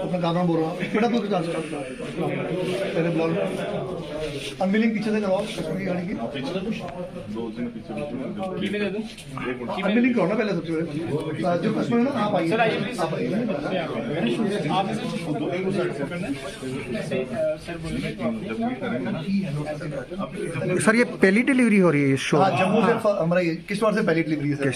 अपना गाना बोल रहा हूँ बेटा तू चार्ज तेरे ब्लॉग अनविलिंग पीछे से करवाओ पूरी गाड़ी की अनविलिंग करो ना पहले सबसे पहले जो कस्टमर है ना आप आइए आप आइए सर ये पहली डिलीवरी हो रही है इस शो? हाँ, जम्मू से हमारा ये किश्तवाड़ से पहली डिलीवरी है sir.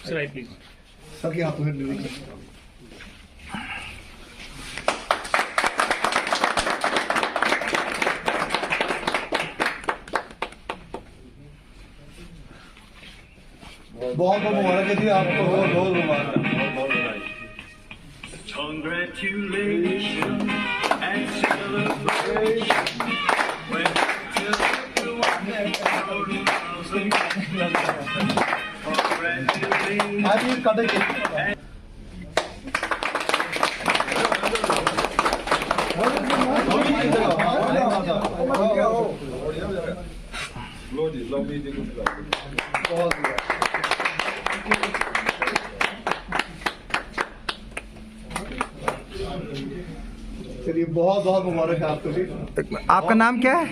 Sir I please sir के हाथों में डिलीवरी बहुत बहुत मुबारक है जी आपको बहुत बहुत मुबारक। Congratulations and celebration when congratulations. आज ये काटेंगे चलिए बहुत बहुत मुबारक है आपको भी। आपका नाम क्या है?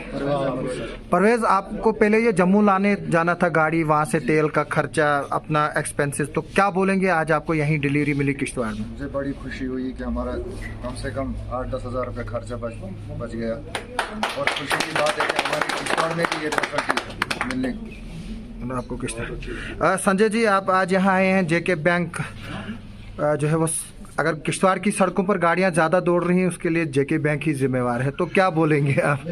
परवेज, आपको पहले ये जम्मू लाने जाना था गाड़ी, वहाँ से तेल का खर्चा, अपना एक्सपेंसेस, तो क्या बोलेंगे आज आपको यहीं डिलीवरी मिली किश्तवाड़ में? मुझे बड़ी खुशी हुई कि हमारा कम से कम 8-10 हज़ार रुपये खर्चा बच गया और खुशी की बात है कि हमारी किश्तवाड़ में भी ये फैसिलिटी मिलने आपको किश्तवाड़। संजय जी, आप आज यहाँ आए हैं, जेके बैंक जो है वो अगर किश्तवाड़ की सड़कों पर गाड़ियां ज़्यादा दौड़ रही हैं उसके लिए जेके बैंक ही जिम्मेवार है, तो क्या बोलेंगे आप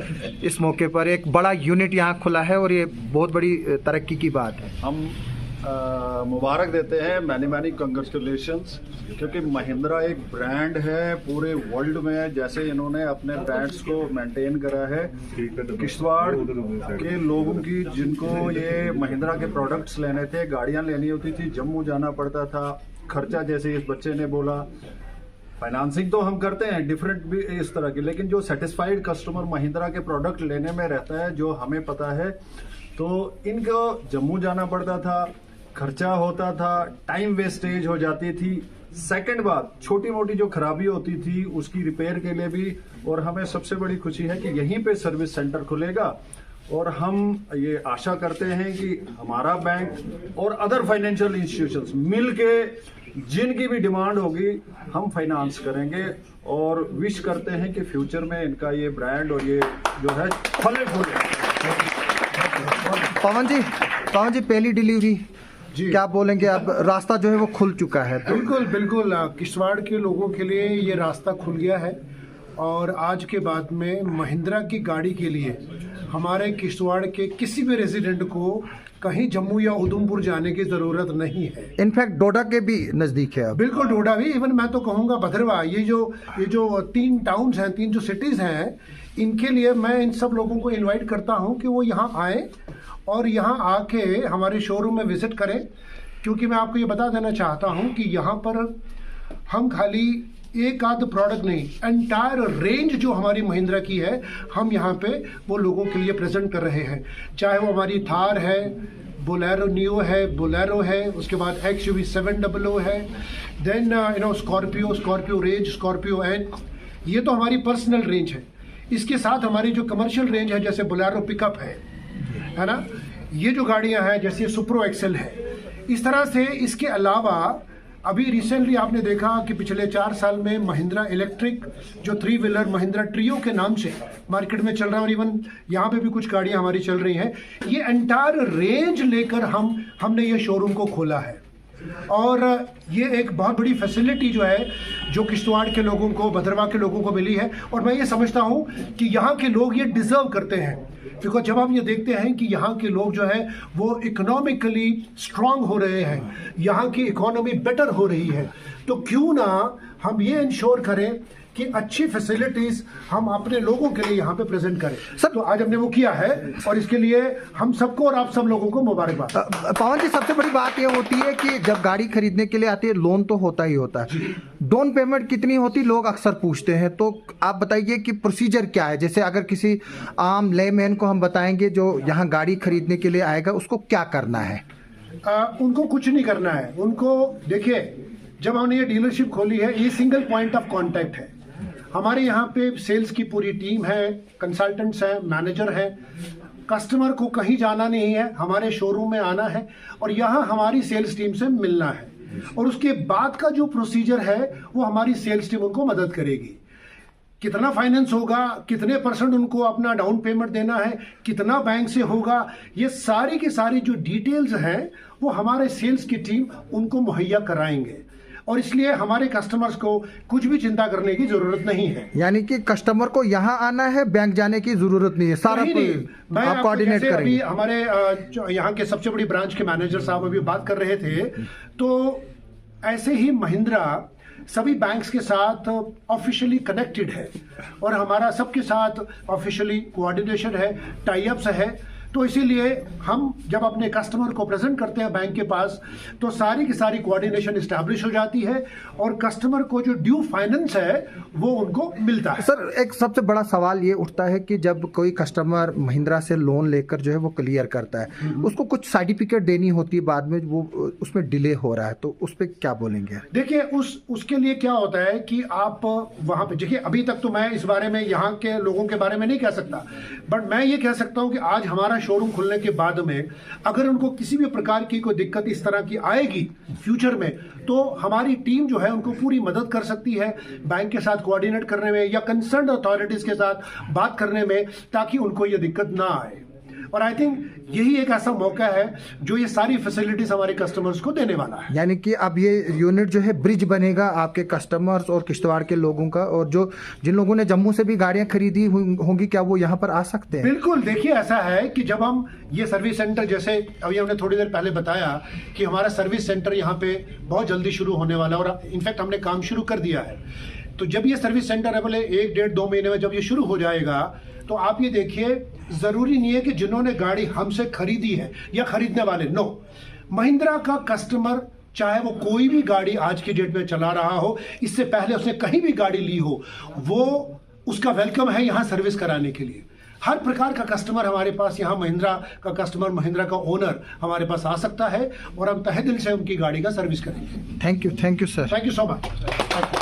इस मौके पर? एक बड़ा यूनिट यहाँ खुला है और ये बहुत बड़ी तरक्की की बात है। हम मुबारक देते हैं, मैनी कंग्रेचुलेशंस, क्योंकि महिंद्रा एक ब्रांड है पूरे वर्ल्ड में। जैसे इन्होंने अपने ब्रांड्स को मेंटेन करा है, किश्तवाड़ के लोगों की जिनको ये महिंद्रा के प्रोडक्ट्स लेने थे, गाड़ियां लेनी होती थी, जम्मू जाना पड़ता था, खर्चा जैसे इस बच्चे ने बोला, फाइनेंसिंग तो हम करते हैं डिफरेंट भी इस तरह की, लेकिन जो सेटिस्फाइड कस्टमर महिंद्रा के प्रोडक्ट लेने में रहता है, जो हमें पता है, तो इनको जम्मू जाना पड़ता था, खर्चा होता था, टाइम वेस्टेज हो जाती थी। सेकंड बात, छोटी मोटी जो खराबी होती थी उसकी रिपेयर के लिए भी। और हमें सबसे बड़ी खुशी है कि यहीं पे सर्विस सेंटर खुलेगा और हम ये आशा करते हैं कि हमारा बैंक और अदर फाइनेंशियल इंस्टीट्यूशंस मिलके जिनकी भी डिमांड होगी हम फाइनेंस करेंगे और विश करते हैं कि फ्यूचर में इनका ये ब्रांड और ये जो है फले फूले। पवन जी, पहली डिलीवरी जी, क्या बोलेंगे आप? रास्ता जो है वो खुल चुका है तो? बिल्कुल किश्तवाड़ के लोगों के लिए ये रास्ता खुल गया है और आज के बाद में महिंद्रा की गाड़ी के लिए हमारे किश्तवाड़ के किसी भी रेजिडेंट को कहीं जम्मू या उधमपुर जाने की जरूरत नहीं है। इनफैक्ट डोडा के भी नजदीक है अब। बिल्कुल, डोडा भी, इवन मैं तो कहूँगा भद्रवा, ये जो 3 टाउन्स हैं, 3 जो सिटीज हैं, इनके लिए मैं इन सब लोगों को इनवाइट करता हूँ कि वो यहाँ आए और यहाँ आके हमारे शोरूम में विजिट करें, क्योंकि मैं आपको ये बता देना चाहता हूँ कि यहाँ पर हम खाली एक आध प्रोडक्ट नहीं, एंटायर रेंज जो हमारी महिंद्रा की है हम यहाँ पे वो लोगों के लिए प्रेजेंट कर रहे हैं। चाहे वो हमारी थार है, बोलेरो नियो है, बोलेरो है, उसके बाद XUV 700 है, then Scorpio range, Scorpio N, ये तो हमारी पर्सनल रेंज है। इसके साथ हमारी जो कमर्शियल रेंज है, जैसे बोलेरो पिकअप है ना, ये जो गाड़ियाँ हैं जैसे सुप्रो एक्सेल है, इस तरह से। इसके अलावा अभी रिसेंटली आपने देखा कि पिछले 4 साल में महिंद्रा इलेक्ट्रिक जो 3 व्हीलर महिंद्रा ट्रियो के नाम से मार्केट में चल रहा है और इवन यहाँ पे भी कुछ गाड़ियाँ हमारी चल रही हैं। ये एंटायर रेंज लेकर हमने ये शोरूम को खोला है और ये एक बहुत बड़ी फैसिलिटी जो है जो किश्तवाड़ के लोगों को, भद्रवा के लोगों को मिली है और मैं ये समझता हूँ कि यहाँ के लोग ये डिजर्व करते हैं, बिकॉज जब हम ये देखते हैं कि यहाँ के लोग जो है वो इकोनॉमिकली स्ट्रांग हो रहे हैं, यहाँ की इकोनॉमी बेटर हो रही है, तो क्यों ना हम ये इंश्योर करें कि अच्छी फैसिलिटीज हम अपने लोगों के लिए यहाँ पे प्रेजेंट करें। सर- तो आज हमने वो किया है और इसके लिए हम सबको और आप सब लोगों को मुबारकबाद। पवन जी, सबसे बड़ी बात ये होती है कि जब गाड़ी खरीदने के लिए आती है लोन तो होता ही होता है, डाउन पेमेंट कितनी होती लोग अक्सर पूछते हैं, तो आप बताइए कि प्रोसीजर क्या है। जैसे अगर किसी आम लेमैन को हम बताएंगे जो यहाँ गाड़ी खरीदने के लिए आएगा उसको क्या करना है? उनको कुछ नहीं करना है। उनको देखिए, जब हमने ये डीलरशिप खोली है, ये सिंगल पॉइंट ऑफ कांटेक्ट है। हमारे यहाँ पे सेल्स की पूरी टीम है, कंसल्टेंट्स हैं, मैनेजर हैं। कस्टमर को कहीं जाना नहीं है, हमारे शोरूम में आना है और यहाँ हमारी सेल्स टीम से मिलना है, और उसके बाद का जो प्रोसीजर है वो हमारी सेल्स टीम उनको मदद करेगी। कितना फाइनेंस होगा, कितने % उनको अपना डाउन पेमेंट देना है, कितना बैंक से होगा, ये सारी की सारी जो डिटेल्स हैं वो हमारे सेल्स की टीम उनको मुहैया कराएंगे, और इसलिए हमारे कस्टमर्स को कुछ भी चिंता करने की जरूरत नहीं है। यानी कि कस्टमर को यहाँ आना है, बैंक जाने की जरूरत नहीं है, सारा नहीं, नहीं। मैं आप आपको कोऑर्डिनेट जैसे अभी करेंगे। हमारे यहाँ के सबसे बड़ी ब्रांच के मैनेजर साहब अभी बात कर रहे थे, तो ऐसे ही महिंद्रा सभी बैंक्स के साथ ऑफिशियली कनेक्टेड है और हमारा सबके साथ ऑफिशियली कोऑर्डिनेशन है, टाई अप्स है। तो इसीलिए हम जब अपने कस्टमर को प्रेजेंट करते हैं बैंक के पास, तो सारी की सारी कोऑर्डिनेशन इस्टेब्लिश हो जाती है और कस्टमर को जो ड्यू फाइनेंस है वो उनको मिलता है। सर, एक सबसे बड़ा सवाल ये उठता है कि जब कोई कस्टमर महिंद्रा से लोन लेकर जो है वो क्लियर करता है, उसको कुछ सर्टिफिकेट देनी होती है, बाद में वो उसमें डिले हो रहा है, तो उस पर क्या बोलेंगे? देखिए, उसके लिए क्या होता है कि आप वहां पे देखिए, अभी तक तो मैं इस बारे में यहाँ के लोगों के बारे में नहीं कह सकता, बट मैं ये कह सकता हूँ कि आज हमारा शोरूम खुलने के बाद में अगर उनको किसी भी प्रकार की कोई दिक्कत इस तरह की आएगी फ्यूचर में, तो हमारी टीम जो है उनको पूरी मदद कर सकती है बैंक के साथ कोऑर्डिनेट करने में या कंसर्न अथॉरिटीज के साथ बात करने में, ताकि उनको ये दिक्कत ना आए। और आई थिंक यही एक ऐसा मौका है जो ये सारी फैसिलिटीज हमारे कस्टमर्स को देने वाला है। यानी कि अब ये यूनिट जो है ब्रिज बनेगा आपके कस्टमर्स और किश्तवाड़ के लोगों का, और जो जिन लोगों ने जम्मू से भी गाड़ियां खरीदी होंगी, क्या वो यहाँ पर आ सकते हैं? बिल्कुल। देखिए, ऐसा है कि जब हम ये सर्विस सेंटर, जैसे अभी हमने थोड़ी देर पहले बताया कि हमारा सर्विस सेंटर यहाँ पे बहुत जल्दी शुरू होने वाला है, और इनफैक्ट हमने काम शुरू कर दिया है। तो जब ये सर्विस सेंटर है, बोले 1, 1.5, 2 महीने में जब ये शुरू हो जाएगा, तो आप ये देखिए, जरूरी नहीं है कि जिन्होंने गाड़ी हमसे खरीदी है या खरीदने वाले, नो, महिंद्रा का कस्टमर चाहे वो कोई भी गाड़ी आज की डेट में चला रहा हो, इससे पहले उसने कहीं भी गाड़ी ली हो, वो उसका वेलकम है यहाँ सर्विस कराने के लिए। हर प्रकार का कस्टमर हमारे पास यहाँ महिंद्रा का कस्टमर, महिंद्रा का ओनर हमारे पास आ सकता है और हम तहे दिल से उनकी गाड़ी का सर्विस करेंगे। Thank you sir. Thank you so much.